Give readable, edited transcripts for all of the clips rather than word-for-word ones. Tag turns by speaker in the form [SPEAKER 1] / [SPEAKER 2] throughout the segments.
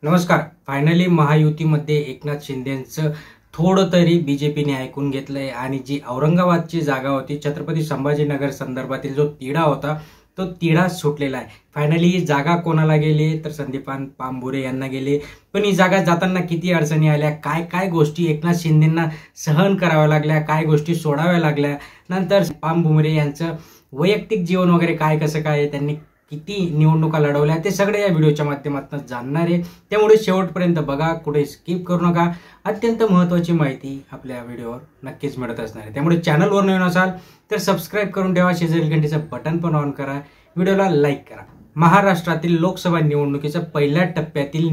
[SPEAKER 1] नमस्कार. फायनली महायुतीमध्ये एकनाथ शिंदेंचं थोडं तरी बीजेपीने ऐकून घेतलंय आणि जी औरंगाबादची जागा होती, छत्रपती संभाजीनगर संदर्भातील जो तिढा होता तो तिढा सुटलेला आहे. फायनली ही जागा कोणाला गेली तर संदीपान पानभुरे यांना गेली. पण ही जागा जाताना किती अडचणी आल्या, काय काय गोष्टी एकनाथ शिंदेंना सहन कराव्या लागल्या, काय गोष्टी सोडाव्या लागल्या, नंतर पानभुरे यांचं वैयक्तिक जीवन वगैरे काय कसं काय, त्यांनी किती निवडणुका लढवल्या, ते सगळे या व्हिडिओच्या माध्यमातून जाणणार आहे. त्यामुळे शेवटपर्यंत बघा, कुठे स्किप करू नका. अत्यंत महत्त्वाची माहिती आपल्या व्हिडिओवर नक्कीच मिळत असणार आहे. त्यामुळे चॅनलवर नवीन असाल तर सबस्क्राईब करून ठेवा, शेजारील घंटीचं बटन पण ऑन करा, व्हिडिओला लाईक करा. महाराष्ट्रातील लोकसभा निवडणुकीच्या पहिल्या टप्प्यातील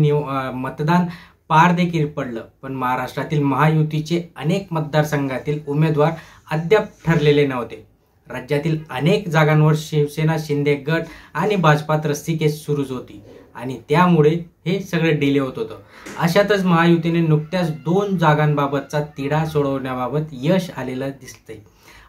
[SPEAKER 1] मतदान पार देखील पडलं, पण महाराष्ट्रातील महायुतीचे अनेक मतदारसंघातील उमेदवार अद्याप ठरलेले नव्हते. राज्यातील अनेक जागांवर शिवसेना, शिंदे गट आणि भाजपात रस्सीखेच सुरूच होती आणि त्यामुळे हे सगळं डिले होत होतं. अशातच महायुतीने नुकत्याच 2 जागांबाबतचा तिढा सोडवण्याबाबत यश आलेलं दिसतंय.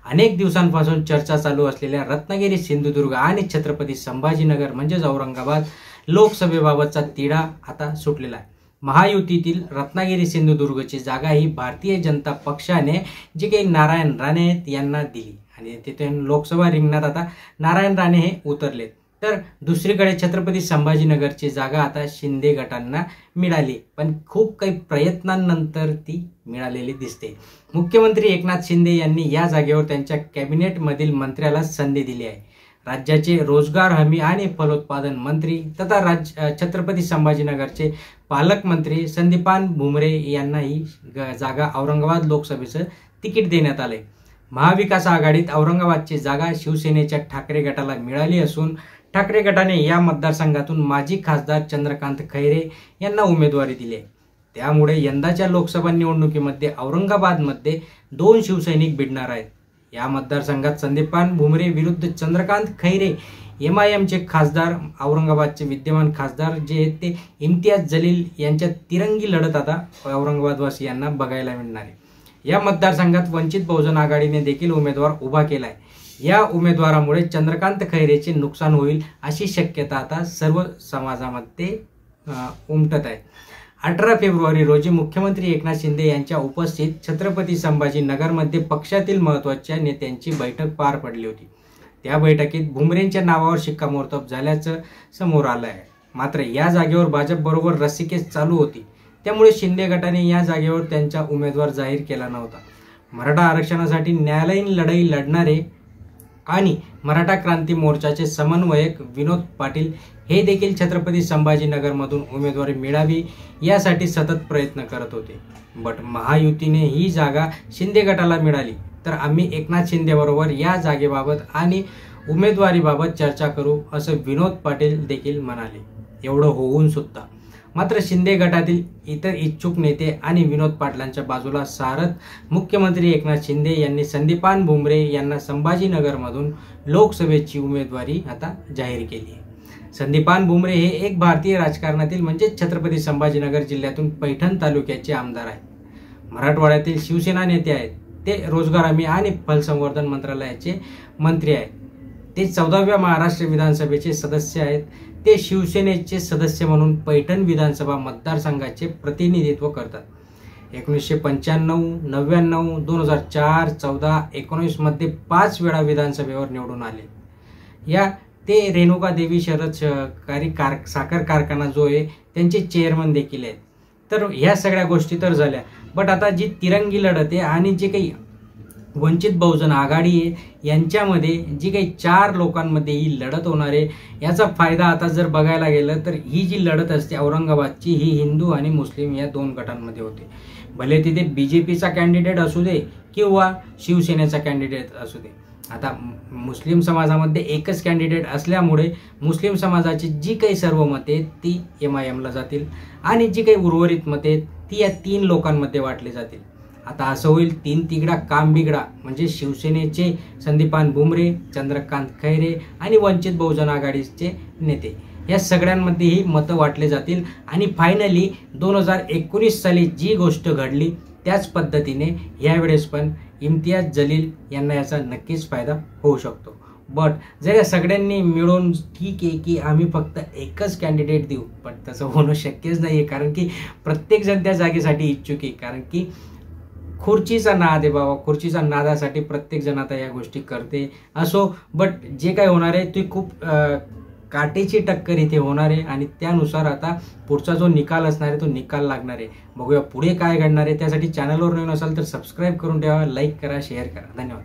[SPEAKER 1] अनेक दिवसांपासून चर्चा चालू असलेल्या रत्नागिरी, सिंधुदुर्ग आणि छत्रपती संभाजीनगर म्हणजेच औरंगाबाद लोकसभेबाबतचा तिढा आता सुटलेला आहे. महायुतीतील रत्नागिरी सिंधुदुर्गची जागा ही भारतीय जनता पक्षाने जी काही नारायण राणे यांना दिली आणि तिथे लोकसभा रिंगणात आता नारायण राणे हे उतरले. तर दुसरीकडे छत्रपती संभाजीनगरची जागा आता शिंदे गटांना मिळाली, पण खूप काही प्रयत्नांनंतर ती मिळालेली दिसते. मुख्यमंत्री एकनाथ शिंदे यांनी या जागेवर त्यांच्या कॅबिनेटमधील मंत्र्याला संधी दिली आहे. राज्याचे रोजगार हमी आणि फलोत्पादन मंत्री तथा छत्रपती संभाजीनगरचे पालकमंत्री संदीपान भुमरे यांना ही जागा औरंगाबाद लोकसभेचं तिकीट देण्यात आले. महाविकास आघाडीत औरंगाबादची जागा शिवसेनेच्या ठाकरे गटाला मिळाली असून ठाकरे गटाने या मतदारसंघातून माजी खासदार चंद्रकांत खैरे यांना उमेदवारी दिली आहे. त्यामुळे यंदाच्या लोकसभा निवडणुकीमध्ये औरंगाबादमध्ये 2 शिवसैनिक भिडणार आहेत. या मतदारसंघात संदीपान भुमरे विरुद्ध चंद्रकांत खैरे, MIMचे खासदार, औरंगाबादचे विद्यमान खासदार जे आहेत ते इम्तियाज जलील यांच्या तिरंगी लढत आता औरंगाबादवासियांना बघायला मिळणार आहे. या मतदारसंघात वंचित बहुजन आघाडीने देखील उमेदवार उभा केलाय. या उमेदवारामुळे चंद्रकांत खैरेचे नुकसान होईल अशी शक्यता आता सर्व समाजामध्ये उमटत आहे. 18 फेब्रुवारी रोजी मुख्यमंत्री एकनाथ शिंदे यांच्या उपस्थित छत्रपती संभाजीनगरमध्ये पक्षातील महत्त्वाच्या नेत्यांची बैठक पार पडली होती. त्या बैठकीत भुमरेंच्या नावावर शिक्कामोर्तब झाल्याचं समोर आलं आहे. मात्र या जागेवर भाजपबरोबर रस्सीखेच चालू होती, त्यामुळे शिंदे गटाने या जागेवर त्यांचा उमेदवार जाहीर केला नव्हता. मराठा आरक्षणासाठी न्यायालयीन लढाई लढणारे आणि मराठा क्रांती मोर्चाचे समन्वयक विनोद पाटील हे देखील छत्रपती संभाजीनगरमधून उमेदवारी मिळावी यासाठी सतत प्रयत्न करत होते. बट महायुतीने ही जागा शिंदे गटाला मिळाली तर आम्ही एकनाथ शिंदेबरोबर या जागेबाबत आणि उमेदवारीबाबत चर्चा करू असं विनोद पाटील देखील म्हणाले. एवढं होऊन सुद्धा मात्र शिंदे गटातील इतर इच्छुक नेते आणि विनोद पाटलांच्या बाजूला सारत मुख्यमंत्री एकनाथ शिंदे यांनी संदीपान भुमरे यांना संभाजीनगरमधून लोकसभेची उमेदवारी आता जाहीर केली आहे. संदीपान भुमरे हे एक भारतीय राजकारणातील म्हणजेच छत्रपती संभाजीनगर जिल्ह्यातून पैठण तालुक्याचे आमदार आहेत. मराठवाड्यातील शिवसेना नेते आहेत. ते रोजगार हमी आणि फलसंवर्धन मंत्रालयाचे मंत्री आहेत. ते 14व्या महाराष्ट्र विधानसभेचे सदस्य आहेत. ते शिवसेनेचे सदस्य म्हणून पैठण विधानसभा मतदारसंघाचे प्रतिनिधित्व करतात. 1995, 99, 2004, 14, 19 मध्ये 5 वेळा विधानसभेवर निवडून आले. ते रेणुका देवी शरद सहकारी साखर कारखाना जो आहे त्यांचे चेअरमन देखील आहेत. तर ह्या सगळ्या गोष्टी तर झाल्या. बट आता जी तिरंगी लढत आहे आणि जे काही वंचित बहुजन आघाडी आहे यांच्यामध्ये जी काही 4 लोकांमध्ये ही लढत होणार आहे, याचा फायदा आता जर बघायला गेलं तर ही जी लढत असते औरंगाबादची ही हिंदू आणि मुस्लिम या 2 गटांमध्ये होते. भले तिथे BJPचा कॅन्डिडेट असू दे किंवा शिवसेनेचा कॅन्डिडेट असू दे. आता मुस्लिम समाजामध्ये एकच कॅन्डिडेट असल्यामुळे मुस्लिम समाजाची जी काही सर्व मते ती MIMला जातील आणि जी काही उर्वरित मते ती या 3 लोकांमध्ये वाटली जातील. आता असं होईल 3 तिगडा काम बिगडा, म्हणजे शिवसेनेचे संदीपान भुमरे, चंद्रकांत खैरे आणि वंचित बहुजन आघाडीचे नेते या सगळ्यांमध्ये ही मतं वाटले जातील आणि फायनली 2019 साली जी गोष्ट घडली त्याच पद्धतीने यावेळेस पण इम्तियाज जलील यांना याचा नक्कीच फायदा होऊ शकतो. बट जर या सगळ्यांनी मिळून ठीक आहे की आम्ही फक्त एकच कॅन्डिडेट देऊ, पण तसं होणं शक्यच नाही आहे, कारण की प्रत्येकजण त्या जागेसाठी इच्छुक आहे. कारण की खुर्चीचा नाद आहे बाबा, खुर्चीचा नादासाठी प्रत्येकजण आता या गोष्टी करते असो. बट जे काय होणार आहे ते खूप काटेची टक्कर इथे होणार आहे आणि त्यानुसार आता पुढचा जो निकाल असणार आहे तो निकाल लागणार आहे. बघूया पुढे काय घडणार आहे. त्यासाठी चॅनलवर नवीन असाल तर सबस्क्राईब करून ठेवा, लाईक करा, शेअर करा. धन्यवाद.